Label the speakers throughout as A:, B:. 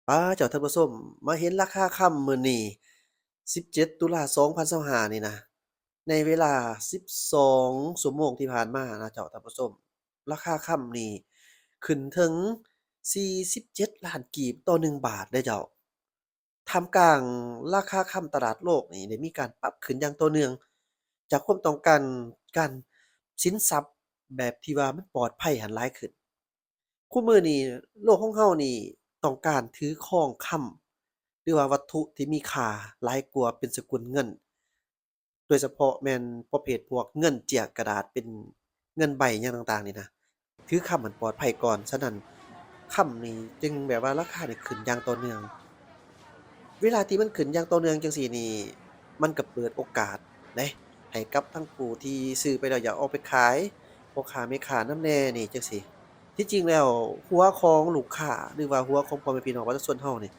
A: เจ้าท่านผู้ชมมาเห็นราคาค่ำมื้อนี้17ตุลา2025นี่นะในเวลา12ชั่วโมงที่ผ่านมานะเจ้าท่านผู้ชมราคาค่ำนี่ขึ้นถึง47,000,000กีบต่อ1บาทเด้อเจ้าท่ามกลางราคาค่ำตลาดโลกนี่ได้มีการปรับขึ้นอย่างต่อเนื่องจากความต้องการสินทรัพย์แบบที่ว่ามันปลอดภัยหั้นหลายขึ้น คุมื้อนี้โลกของเรานี่ต้องการถือครองค่ำหรือว่าวัตถุที่มีค่าหลายกว่าเป็นสกุลเงินโดยเฉพาะแม่นประเภทพวกเงินเจียกระดาษเป็นเงินใบอิหยังต่างๆนี่นะถือค่ำมันปลอดภัยก่อนฉะนั้นค่ำนี่จึงแบบว่าราคานี่ขึ้นอย่างต่อเนื่องเวลาที่มันขึ้นอย่างต่อเนื่องจั่งซี้นี่มันก็เปิดโอกาสเดะให้กับทั้งผู้ที่ซื้อไปแล้วอยากเอาไปขายพ่อค้าแม่ค้านำแหน่นี่จั่งซี้ ที่จริงแล้วหัวของลูกค้าหรือว่าหัวของพ่อแม่พี่น้องประชาชนเรานี่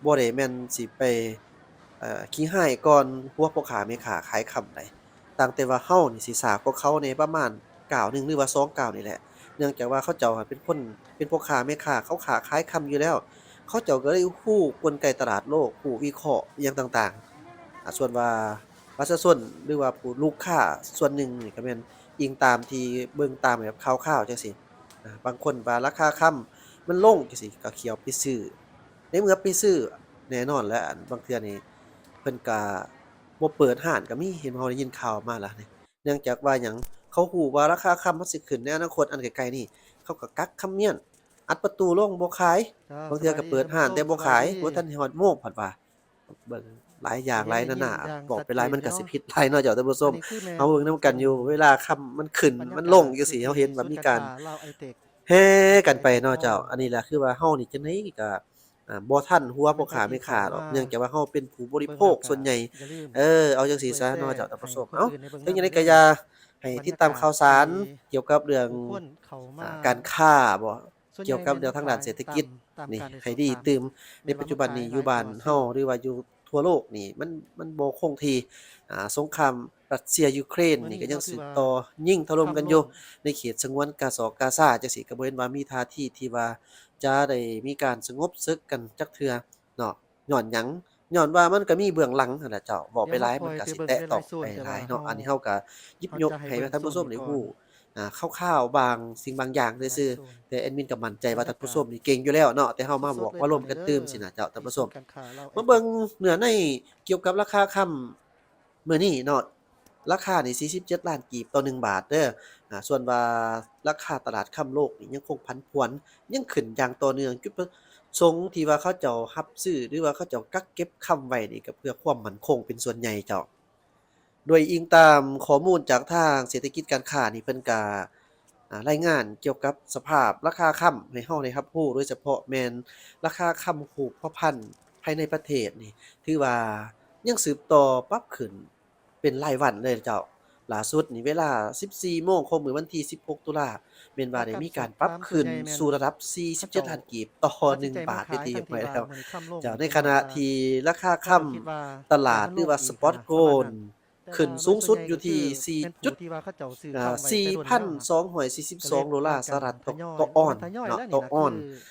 A: บ่ได้แม่นสิไปขี้ร้ายก่อนหัวพ่อค้าแม่ค้าขายค่ำใดต่างแต่ว่าเรานี่สิช้ากว่าเขาแหน่ประมาณก้าวหนึ่งหรือว่า2ก้าวนี่แหละเนื่องจากว่าเขาเจ้าอะเป็นคนเป็นพ่อค้าแม่ค้าเขาค้าขายค่ำอยู่แล้วเขาเจ้าก็เลยฮู้กลไกตลาดโลกฮู้วิเคราะห์อิหยังต่างๆส่วนว่าประชาชนหรือว่าผู้ลูกค้าส่วนหนึ่งนี่ก็แม่นอิงตามที่เบิ่งตามแบบข่าวๆจังซี้ บางคนว่าราคาค่ำมันลงจังซี้ก็สิเอาไปซื้อในเมื่อไปซื้อแน่นอนแหล้วบางเทื่อนี่เพิ่นก็บ่เปิดร้านก็มีเห็นเราได้ยินข่าวมาแล้วนี่เนื่องจากว่าหยังเขาฮู้ว่าราคาค่ำมันสิขึ้นในอนาคตอันใกล้ๆนี้เขาก็กักคำเมียนอัดประตูลงบ่ขายบางส
B: บายเ
A: ทื่อก็เปิด
B: ดีท่านผู้ช
A: ร้านแต่บ่ม
B: สบายดี
A: ขายบ่ทันฮอดโมงผัดว่าเบิ่งหลายอย่างหลายนานา
B: อย่างบ
A: อก
B: ชัดไ
A: ปหลายมันก็
B: เจนเนาะส
A: ิผิดหลายเนาะเจ้าท่านผู้ชมอ
B: ันนี้คือแม่เ
A: ฮา
B: นเ
A: บิ่งนำกันอยู่เวลาค่ำมันขึ้นบ
B: รรยา
A: มันล
B: กาศง
A: จังซี่เราอ
B: ยู่ที่
A: เห็นว่าศ
B: ูนย์การม
A: ีการ
B: ค้าลาวไอเทคแ
A: ฮ่กันไปไ
B: อเทคมอลล์เ
A: นาะเจ้าอันนี้แหละคือว่าเฮานี่จังได๋ก็บ่ทันหัวห
B: ลังจาก
A: พ่อค้าแม่ท
B: ี่เขามาค
A: ้าดอกเนื่องจากว่าเฮาเป็นผู้บริโภ
B: เบิ่งแล้วก็ค
A: ส่วนใหญ่
B: อย่าลืมเ
A: อาจังซี่
B: ช่วย
A: ซะ
B: แชร์
A: เนาะเจ้าท่าน
B: ให้ผ
A: ู้ชมเอ้า
B: คนอื่นได้เบิ่ง
A: ถึงจังได๋น
B: ำเด้อก
A: ็อย่าให้
B: บรรต
A: ิด
B: ยากาศต
A: ามข่าวสารท
B: ี่
A: เกี่ยวกับเรื่องผ
B: ู้คนเขามาก
A: ารค้าบ่ส
B: ่วนใหญ่เ
A: กี่ยวกับ
B: แม่นมา
A: เรื่องทางด้านข
B: ายตามเ
A: ศรษฐกิจนี่
B: การได้สใ
A: ห้
B: อบถามด
A: ีตื่มในแ
B: ม่นป
A: ัจจุบันว
B: ่ามาขายน
A: ี้อยู่บ้าน
B: หลายต่อซื้อเ
A: ฮาหรือว่าอยู่ทั่วโลกนี่มันบ่คงที่สงครามรัสเซียยูเครน
B: มื้อนี้น
A: ี่ก็ยังสืเ
B: นาะถือว่าบ
A: ต่อยิงถล่มกันอยู่
B: ค่ำลงใ
A: นเขตสงวนกาซาจังซี้ก็บ่เห็นว่ามีท่าทีที่ว่าจะได้มีการสงบศึกกันจักเทื่อเนาะญ้อนหยังย้อนว่ามันก็มีเบื้องหลังนั่นแหละเจ้าเว้าเ
B: ดี๋ยวเรา
A: ไปหลายมันค
B: ่อยไปก
A: ็สิแตะ
B: เบิ่งในหลายต
A: ้องไปโ
B: ซนแต่ห
A: ลายเนาะว
B: ่า
A: อันนี้เราก็หยิบเ
B: รา
A: ยก
B: จะให้เบิ่ง
A: ให้ว่าท่านผู้ช
B: โซนนี้ก่อน
A: มได้ฮู้คร่าวๆบางสิ่งบางอย่างซื่อ
B: หลายโซนๆ
A: แต่แอดมินก็มั่นใจบ
B: รว
A: ่าท่านผู้ช
B: รยากาศ
A: มนี่เก่งอยู่แล้วเนาะแต่เฮามา
B: สบ
A: อก
B: ดๆเลยม
A: าร่วมกัน
B: ตอนนี้เด้อ
A: ตื่มสินะเจ้าท่านผู้ชม
B: ที่ศูนย์การค้าลาวไอม
A: าเบิ่ง
B: เทคเ
A: นื้อในเกี่ยวกับราคาค่ำมื้อนี้เนาะราคานี่47ล้านกีบต่อ1บาทเด้อส่วนว่าราคาตลาดค่ำโลกนี่ยังคงผันผวนยังขึ้นอย่างต่อเนื่องจุดประสงค์ที่ว่าเขาเจ้ารับซื้อหรือว่าเขาเจ้ากักเก็บค่ำไว้นี่ก็เพื่อความมั่นคงเป็นส่วนใหญ่เจ้าโดยอิงตามข้อมูลจากทางเศรษฐกิจการค้านี่เพิ่นก็รายงานเกี่ยวกับสภาพราคาค่ำให้เราได้รับรู้โดยเฉพาะแม่นราคาค่ำคูกพ่อพันธุ์ภายในประเทศนี่ ถือว่ายังสืบต่อปรับขึ้นเป็นรายวันเลยเจ้าล่าสุดนี่เวลา 14โมงของมื้อวันที่ 16 ตุลาแม่นว่าได้
B: จากการ
A: มีการปรับส
B: อบถามส่วนข
A: ึ้นใ
B: หญ่แม่นส
A: ู่ระดับ
B: เขาเจ้า
A: 47ล้านกีบต่อ1
B: ตัดสินใจ
A: บาทเป็นม
B: าขายทั้ง
A: ที่เรียบร้อย
B: ที่ว่า
A: แล้ว
B: มื้อนี้ค่ำลง
A: เจ้าใน
B: เป็นเพราะว่า
A: ขณะที่ราคา
B: เขาค
A: ่เ
B: จ้าคิดว่าำ
A: ตอ
B: ยากล
A: าดหรือว่าใ
B: ห้มันลงอีส
A: ปอต
B: กหั้นนะประมาณ
A: Gold
B: นั้นแต่ข
A: ึ้นว
B: ่าโด
A: สูงสุย
B: ส่วนใหญ่
A: ดอยู่ที่
B: ก็คือ
A: 4
B: แม่น
A: จุดผ
B: ู้ที่ว่าเขาเจ้าซื้อค้ำไว้แต่โดนแล้วน่ะก็เลย
A: 4,242ดอลพ
B: าล
A: าร์ส
B: กันห
A: รัฐท
B: ยอยต
A: ่อออนบ
B: ่แม่นทยอยเ
A: นาะแ
B: ล้วนี่
A: ต่อออน
B: ล่ะคือ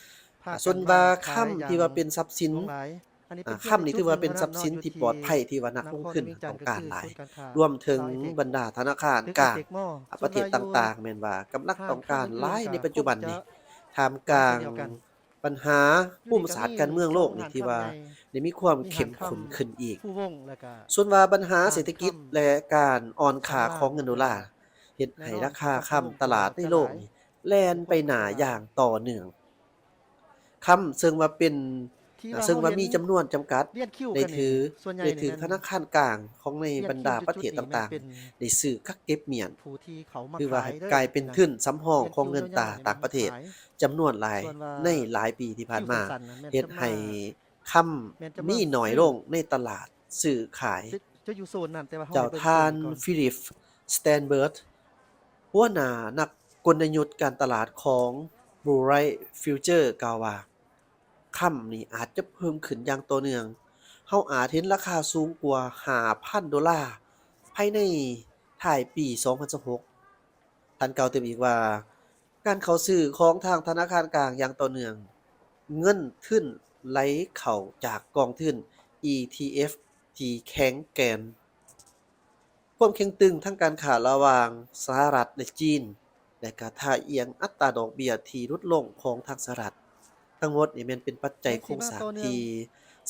B: พากันมาส
A: ่วนว่า
B: ขายค
A: ่ำ
B: อย่างท
A: ี่ว่าเป็นทรัพย์สิน
B: หลวงหลายอันนี้เป็นเพียงค
A: ่ำนี่ถือ
B: ในจุดหนึ่ง
A: ว่าเป็นทรัพย์เ
B: ท่านั้นเนาะอยู่ที่
A: สินที่ปลอดภัยที่ว่านัก
B: นครล
A: งทุน
B: เวียงจัน
A: ต้อง
B: ทน์ก็คือ
A: การหลายศ
B: ูนย์การค้า
A: รวมถึง
B: ลาวไอเทค
A: บรรดาธนาคารต
B: ึก
A: กลาง
B: ไอเทคมอลล์ส่
A: ประเทศตว
B: นว่าอยู่
A: ่างๆแม่นว่ากำลัง
B: ทางต
A: ้องการหค
B: ่ำอื่นๆล
A: ายใน
B: ก็คงจะ
A: ปัจจุบันนี้ท่ามก
B: รา
A: ลางค
B: าเดียวกันป
A: ัญหา
B: อยู่
A: ภู
B: นี่ก็มีม
A: ิศาสตร์การเมืองโลก
B: 2
A: นี่ห
B: ้านท
A: ี่ว่าค
B: ่ำใหญ่
A: ได้มีความม
B: ีห้านค่เ
A: ข้มข้นขึ้นอีกำ
B: ผู้วงแล้วก็ส
A: ่วนว่าปัญหาเศร
B: ห้านค่
A: ษฐกิจและการอ่อนำค่า
B: 2
A: ของร
B: ้านเ
A: งินดอลลาร์เฮ็ด
B: แน่นอน
A: ให้ราคาร
B: าคาลงค
A: ่ำตต
B: ัว
A: ลาดในจ
B: ะหลายโ
A: ลกนี่แล่นผ
B: ู้คนก็
A: ไปหน้า
B: จะหลาย
A: อย่างต่อเนื่อง ค่ำซึ่งว่าเป็น
B: ที่ว่า
A: ซึ่งว่าเ
B: ราเห็น
A: มีจำนวนจำกัด
B: เลียนคิว
A: ได้ก
B: ันนี่ถ
A: ือ
B: ส่วนใหญ่
A: ได้น
B: ี่แม่น
A: ถือธนาคารกลางของใน
B: เลียนคิว
A: บรรดาประเท
B: จุดๆนี่แม่นศ
A: ต่าง
B: เป็น
A: ๆได้ซื้อกักเก็บเมียน
B: ผู้ที่เขามาค
A: ือว่าให้
B: ขายเด้อก
A: ลายเป็นน
B: ะท
A: ุนสำรองเ
B: ลียนคิวข
A: องเงิน
B: ยาวๆนี่แม่นมาต
A: ่างประเทศข
B: าย
A: จำนวนหลายส
B: ่วนว่า
A: ในหลายปีที่ผ่า
B: คิวน
A: มา
B: สั้นๆน่ะแม่น
A: เฮ็ด
B: จะ
A: ให้ม
B: าค
A: ่แ
B: ม่นจะำมา
A: มีน้อย
B: ซื้อ
A: ลงในตลาดซื้อขายจ
B: ะอยู่โซนนั้นแต่ว่าเฮาเ
A: จ้าใ
B: ห้เบิ่งโซท
A: ่านน
B: นี้ก่อนฟ
A: ิลิปสแตนเบิร์กหัวหน้านักกลยุทธ์การตลาดของ Blue Light Futures กล่าวว่า ค่ำนี่อาจจะเพิ่มขึ้นอย่างต่อเนื่องเราอาจเห็นราคาสูงกว่า $5,000 ภายในท้ายปี 2026ท่านกล่าวเติมอีกว่าการเข้าซื้อของทางธนาคารกลางอย่างต่อเนื่องเงินทุน ไหลเข้าจากกองทุน ETF ที่แข็งแกร่งความแข็งตึงทางการค้าระหว่างสหรัฐและจีนและก็ท่าเอียงอัตราดอกเบี้ยที่ลดลงของทางสหรัฐทั้งหมดนี่แม่นเป็นปัจจัยโครงสร้างที่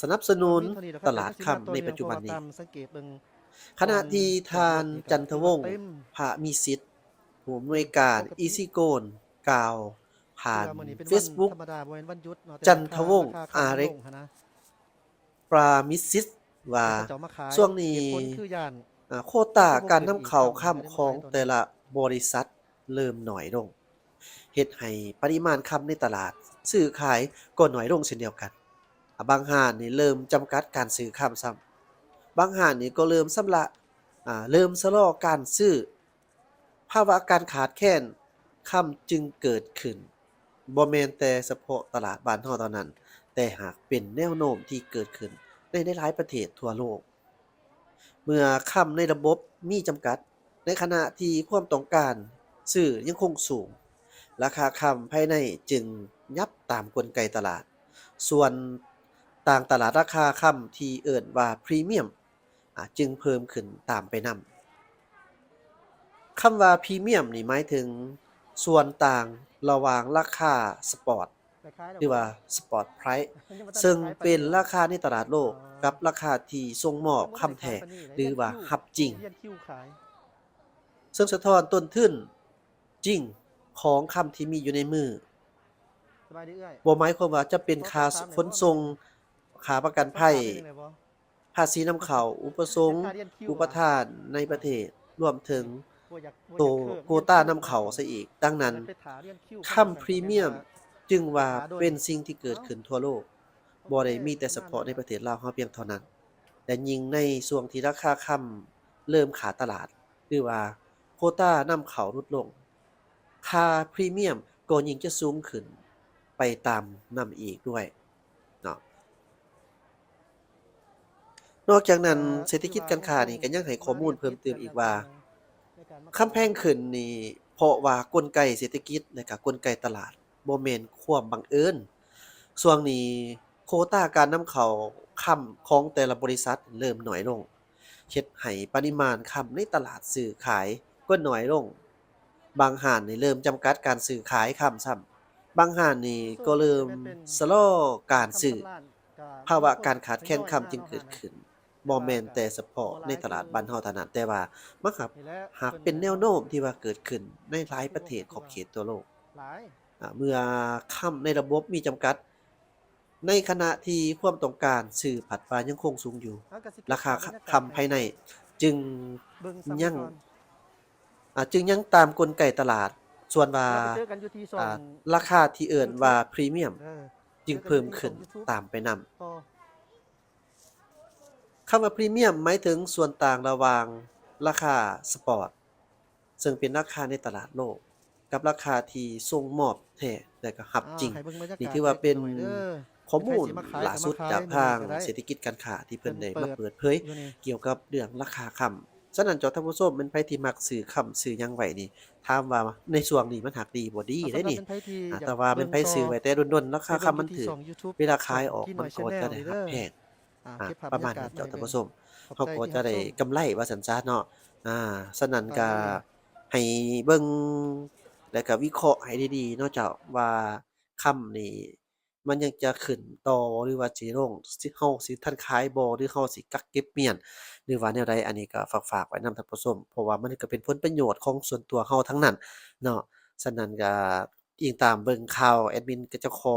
A: สนับสนุน
B: มีเท่านี้แหละค
A: ต
B: รับแต่
A: ลาด
B: ยังสิ
A: ค่ำ
B: มาต่อ
A: ใน
B: เนื่
A: ปั
B: อง
A: จจุ
B: เพราะ
A: บัน
B: ว่า
A: นี้
B: ตามสังเกตเบิ่ง
A: ขณะที่ท่าน
B: ก่อน
A: จันทวงศ์
B: เต็ม
A: พามีสิทธิ์ผู้อำนวยการ
B: ปกติ
A: Easy g o กล่าวผ่าน
B: คือว่ามื้อนี้เป็นวัน
A: Facebook
B: ธรรมดาบ่แม่นวันหยุดเนาะแต่
A: จันทวงศ์
B: ราคา
A: อา
B: ข้าว
A: เร็ก
B: ลงหั้นนะ
A: ปรามิสิสว่า
B: แล้วเขาเจ้ามาขาย
A: ช่วงนี้
B: เหตุผลคือย้าน
A: โควตาการนำเข้าค่ำของแต่ละบริษัทเริ่มน้อยลงเฮ็ดให้ปริมาณค่ำในตลาดซื้อขายก็น้อยลงเช่นเดียวกันบางห้านนี่เริ่มจำกัดการซื้อค่ำซ้ำบางห้านนี่ก็เริ่มเริ่มชะลอการซื้อภาวะการขาดแคลนค่ำจึงเกิดขึ้นบ่แม่นแต่เฉพาะตลาดบ้านเราเท่านั้น แต่หากเป็นแนวโน้มที่เกิดขึ้นในหลายๆประเทศทั่วโลก เมื่อค่ำในระบบมีจำกัด ในขณะที่ความต้องการซื้อยังคงสูง ราคาค่ำภายในจึงยับตามกลไกตลาด ส่วนต่างตลาดราคาค่ำที่เอิ้นว่าพรีเมียมจึงเพิ่มขึ้นตามไปนำคำว่าพรีเมียมนี่หมายถึงส่วนต่างระหว่างราคาสปอร์ต
B: ไปขายแล้ว
A: หรือว่า Spot Price
B: ยังบ่ทันได้
A: ซึ่ง
B: ขาย
A: เป็น
B: ลย
A: ราคาในตลาดโลกกับราคาที่ส่งมอบคำแท้หรือว่ารับจริง
B: เรียนคิวขาย
A: ซึ่งสะท้อนต้นทุนจริงของคำที่มีอยู่ในมือ
B: สบายดีเอื้อย
A: บ่หมายความว่าจะเป็นค่าขนส่งค่าประกันภัย
B: สอบถามได้จังได๋บ่
A: ภาษีนำเข้า อุปสงค์
B: ค่าเรียนคิว
A: อุปทานในประเทศ รวมถึง
B: บ่อยาก
A: โต
B: บ่อยากเคิบ
A: โควต้านำเข้าซะอีก ดังนั้น
B: ไปถาเรียนคิว
A: คำพรีเมียมจึงว่าเป็นสิ่งที่เกิดขึ้นทั่วโลก บ่ได้มีแต่เฉพาะในประเทศลาวเฮาเพียงเท่านั้น แต่ยิ่งในช่วงที่ราคาค่ำเริ่มขาดตลาด หรือว่าโควตานำเข้าลดลง ค่าพรีเมียมก็ยิ่งจะสูงขึ้นไปตามนำอีกด้วยเนาะนอกจากนั้นเศรษฐกิจการค้านี่ก็ยังให้ข้อมูลเพิ่มเติมอีกว่าคำแพงขึ้นนี่เพราะว่ากลไกเศรษฐกิจและก็กลไกตลาดบ่แม่นความบังเอิญช่วงนี้โควตาการนำเข้าค่ำของแต่ละบริษัทเริ่มน้อยลงเฮ็ดให้ปริมาณค่ำในตลาดซื้อขายก็น้อยลง บางห้านนี่เริ่มจำกัดการซื้อขายค่ำซ้ำบางห้านนี่ก็เริ่มชะลอการซื้อ ภาวะการขาดแคลนค่ำจึงเกิดขึ้นบ่แม่นแต่เฉพาะในตลาดบ้านเฮาเท่านั้นแต่ว่ามันก็หากเป็นแนวโน้มที่ว่าเกิดขึ้นในหลายประเทศขอบเขตทั่วโลก
B: หลาย
A: เมื่อค่ำในระบบมีจำกัด ในขณะที่ความต้องการซื้อผัดว่ายังคงสูงอยู่
B: เอาก็สิ
A: ราคาค่ำภายในจึง
B: เบิ่งซ้ำ
A: ยัง
B: ก่อน
A: จึงยังตามกลไกตลาด ส่วนว่า
B: เราไปเจอกันอยู่ที่ช่อง
A: ราคาที่เอิ้นว่าพรีเมียม
B: เออ
A: จึงเพิ่มขึ้นตามไปนำ
B: ต่อ
A: คำว่าพรีเมียมหมายถึงส่วนต่างระหว่างราคาสปอร์ตซึ่งเป็นราคาในตลาดโลก กับราคาที่ส่งมอบแท้และก็รับจริง
B: ให้เบิ่งบรรยากาศ
A: นี่ถือว่าเป็น
B: หน่อยเด้อ
A: ข้อมูล
B: ใครสิมาขาย
A: ล่าสุด
B: ก็มาขาย
A: จากทาง
B: มื้อนี้ก็ได้
A: เศรษฐกิจการค้าที่เพิ่นได้
B: เพิ่น
A: มา
B: เปิด
A: เปิดเผย
B: อยู่นี่
A: เกี่ยวกับเรื่องราคาค่ำฉะนั้นเจ้าท่านผู้ชมเป็นไผที่มักซื้อค่ำซื้อหยังไว้นี่ถามว่าในช่วงนี้มันหักดีบ่ดีเด้นี่
B: สำหรับเป็นไผที่อยก
A: แต่ว่าเป็นไผซื้อไว้แต่ดนๆราคาค่ำมันถูก
B: ไปเบิ่งอยู่ที่ช่อง YouTube
A: เวลาขายออก
B: ที่
A: มัน
B: หน่อย
A: ก็จะได้
B: Channel
A: รับแพง
B: เก็บภาพ
A: ประมาณ
B: บรรยากา
A: นั้
B: ศ
A: นเจ้าท่านผู้ชม
B: ขอบ
A: เขา
B: ใจ
A: ก็
B: ที่
A: จะได้
B: รับชม
A: กำไรว่าซั่นซะเนาะฉะนั้นก็
B: ไปเลย
A: ให้เบิ่งแล้วก็วิเคราะห์ให้ดีๆเนาะเจ้าว่าค่ำนี่มันยังจะขึ้นต่อหรือว่าสิลงเราสิทันขายบ่หรือเราสิกักเก็บเมียนหรือว่าแนวใดอันนี้ก็ฝากไว้นำท่านผู้ชมเพราะว่ามันก็เป็นผลประโยชน์ของส่วนตัวเราทั้งนั้นเนาะฉะนั้นก็อิงตามเบิ่งข่าวแอดมินก็จะขอ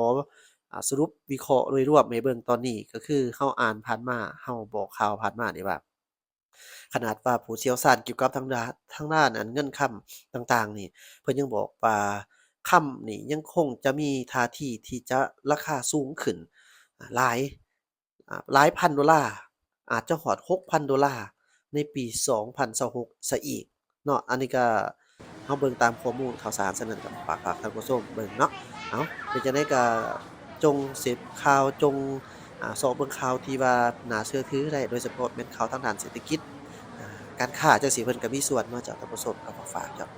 A: สรุปวิเคราะห์โดยรวมให้เบิ่งตอนนี้ก็คือเราอ่านผ่านมาเราบอกข่าวผ่านมานี่ว่า ขนาดว่าผู้เชี่ยวชาญเกี่ยวกับทางด้านเงินค่ำต่างๆนี่เพิ่นยังบอกว่าค่ำนี่ยังคงจะมีท่าทีที่จะราคาสูงขึ้นหลายหลายพันดอลลาร์อาจจะฮอด $6,000 ในปี2026ซะอีกเนาะอันนี้ก็เราเบิ่งตามข้อมูลข่าวสารฉะนั้นก็ฝากท่านผู้ชมเบิ่งเนาะเอาเป็นจังได๋ก็จงเสพข่าวจงเสาะเบิ่งข่าวที่ว่าน่าเชื่อถือได้โดยเฉพาะแม่นข่าวทางด้านเศรษฐกิจ การค้าจังซี้เพิ่นก็มีส่วนเนาะเจ้าท่านผู้ชมก็ฝากเจ้า